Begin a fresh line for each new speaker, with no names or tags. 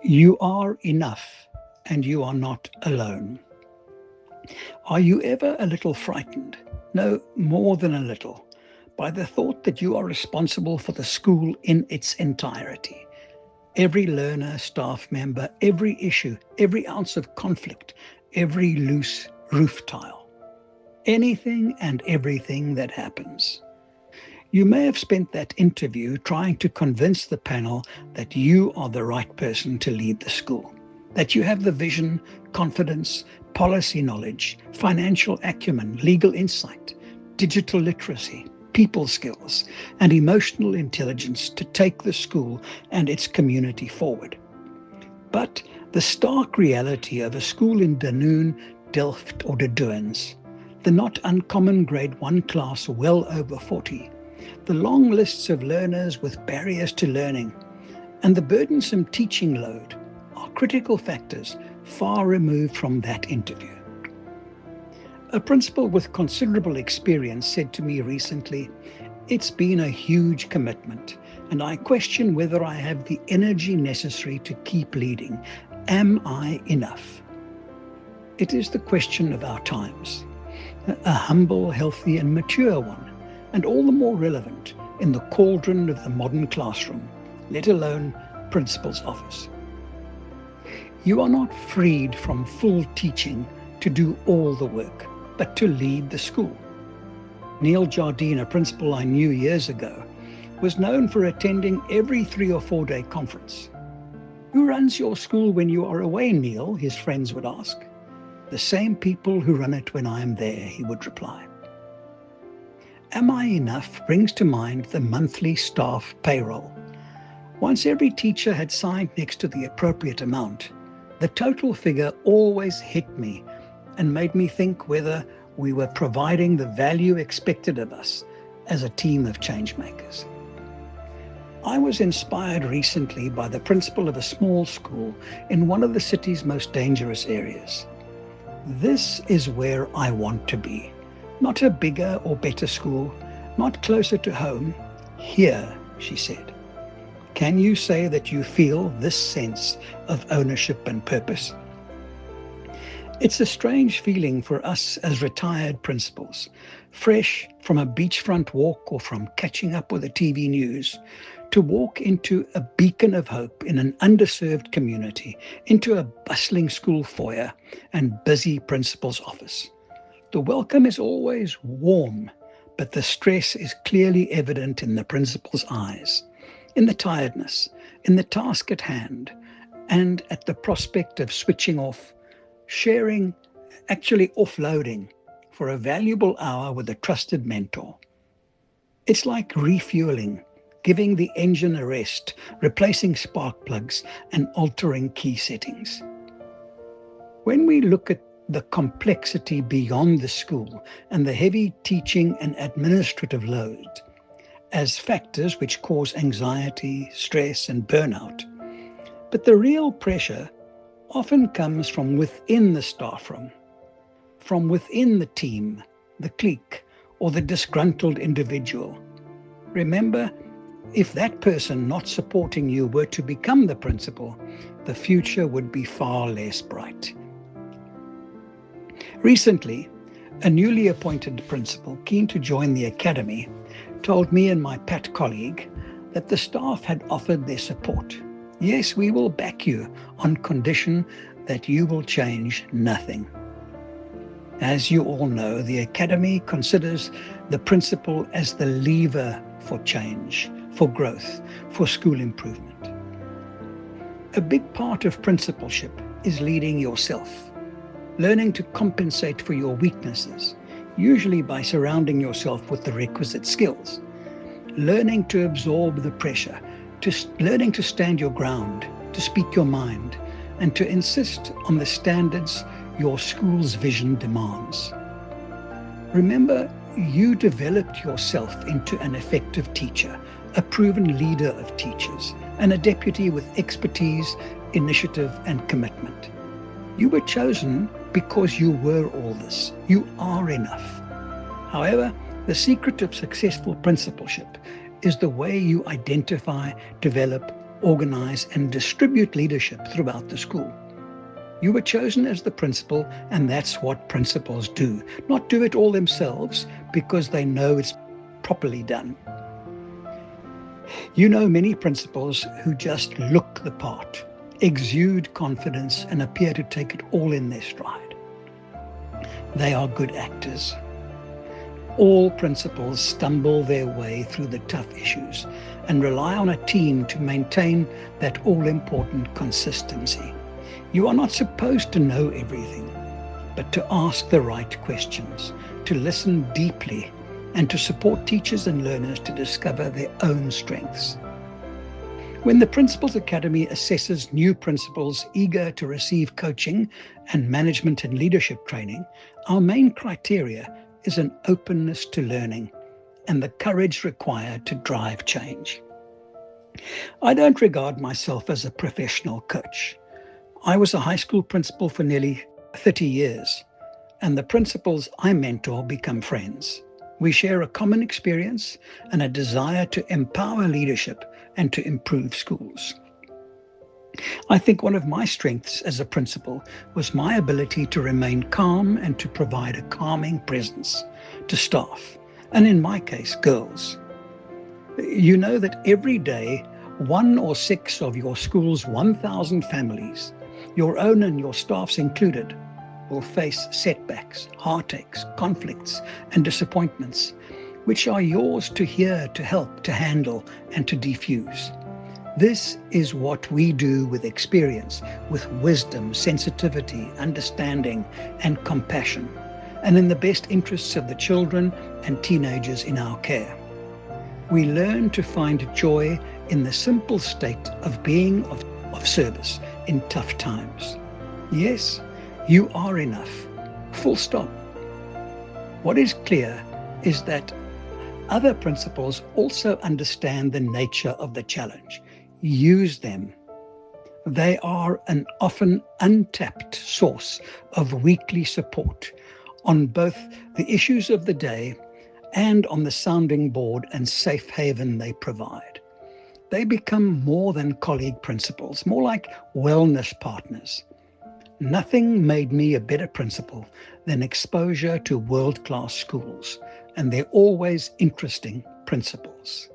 You are enough and you are not alone. Are you ever a little frightened? No, more than a little, by the thought that you are responsible for the school in its entirety. Every learner, staff member, every issue, every ounce of conflict, every loose roof tile, anything and everything that happens. You may have spent that interview trying to convince the panel that you are the right person to lead the school, that you have the vision, confidence, policy knowledge, financial acumen, legal insight, digital literacy, people skills, and emotional intelligence to take the school and its community forward. But the stark reality of a school in Dunoon, Delft, or De Doorns, the not uncommon grade 1 class well over 40, the long lists of learners with barriers to learning, and the burdensome teaching load are critical factors far removed from that interview. A principal with considerable experience said to me recently, "It's been a huge commitment, and I question whether I have the energy necessary to keep leading. Am I enough?" It is the question of our times, a humble, healthy, and mature one, and all the more relevant in the cauldron of the modern classroom, let alone principal's office. You are not freed from full teaching to do all the work, but to lead the school. Neil Jardine, a principal I knew years ago, was known for attending every 3 or 4 day conference. "Who runs your school when you are away, Neil?" his friends would ask. "The same people who run it when I am there," he would reply. Am I enough brings to mind the monthly staff payroll. Once every teacher had signed next to the appropriate amount, the total figure always hit me and made me think whether we were providing the value expected of us as a team of changemakers. I was inspired recently by the principal of a small school in one of the city's most dangerous areas. This is where I want to be. Not a bigger or better school, not closer to home. Here, she said. Can you say that you feel this sense of ownership and purpose? It's a strange feeling for us as retired principals, fresh from a beachfront walk or from catching up with the TV news, to walk into a beacon of hope in an underserved community, into a bustling school foyer and busy principal's office. The welcome is always warm, but the stress is clearly evident in the principal's eyes, in the tiredness, in the task at hand, and at the prospect of switching off, sharing, actually offloading for a valuable hour with a trusted mentor. It's like refueling, giving the engine a rest, replacing spark plugs and altering key settings. When we look at the complexity beyond the school and the heavy teaching and administrative load as factors which cause anxiety, stress, and burnout, but the real pressure often comes from within the staff room, from within the team, the clique, or the disgruntled individual. Remember, if that person not supporting you were to become the principal, the future would be far less bright. Recently, a newly appointed principal keen to join the academy told me and my PAT colleague that the staff had offered their support. Yes, we will back you on condition that you will change nothing. As you all know, the academy considers the principal as the lever for change, for growth, for school improvement. A big part of principalship is leading yourself, learning to compensate for your weaknesses, usually by surrounding yourself with the requisite skills, learning to absorb the pressure, learning to stand your ground, to speak your mind, and to insist on the standards your school's vision demands. Remember, you developed yourself into an effective teacher, a proven leader of teachers, and a deputy with expertise, initiative, and commitment. You were chosen because you were all this. You are enough. However, the secret of successful principalship is the way you identify, develop, organize, and distribute leadership throughout the school. You were chosen as the principal, and that's what principals do. Not do it all themselves because they know it's properly done. You know many principals who just look the part, exude confidence, and appear to take it all in their stride. They are good actors. All principals stumble their way through the tough issues and rely on a team to maintain that all-important consistency. You are not supposed to know everything, but to ask the right questions, to listen deeply, and to support teachers and learners to discover their own strengths. When the Principals Academy assesses new principals eager to receive coaching and management and leadership training, our main criteria is an openness to learning and the courage required to drive change. I don't regard myself as a professional coach. I was a high school principal for nearly 30 years, and the principals I mentor become friends. We share a common experience and a desire to empower leadership and to improve schools. I think one of my strengths as a principal was my ability to remain calm and to provide a calming presence to staff, and in my case, girls. You know that every day, 1 or 6 of your school's 1,000 families, your own and your staff's included, will face setbacks, heartaches, conflicts, and disappointments, which are yours to hear, to help, to handle, and to defuse. This is what we do with experience, with wisdom, sensitivity, understanding, and compassion, and in the best interests of the children and teenagers in our care. We learn to find joy in the simple state of being of service in tough times. Yes, you are enough. Full stop. What is clear is that other principals also understand the nature of the challenge. Use them. They are an often untapped source of weekly support on both the issues of the day and on the sounding board and safe haven they provide. They become more than colleague principals, more like wellness partners. Nothing made me a better principal than exposure to world-class schools and their always interesting principals.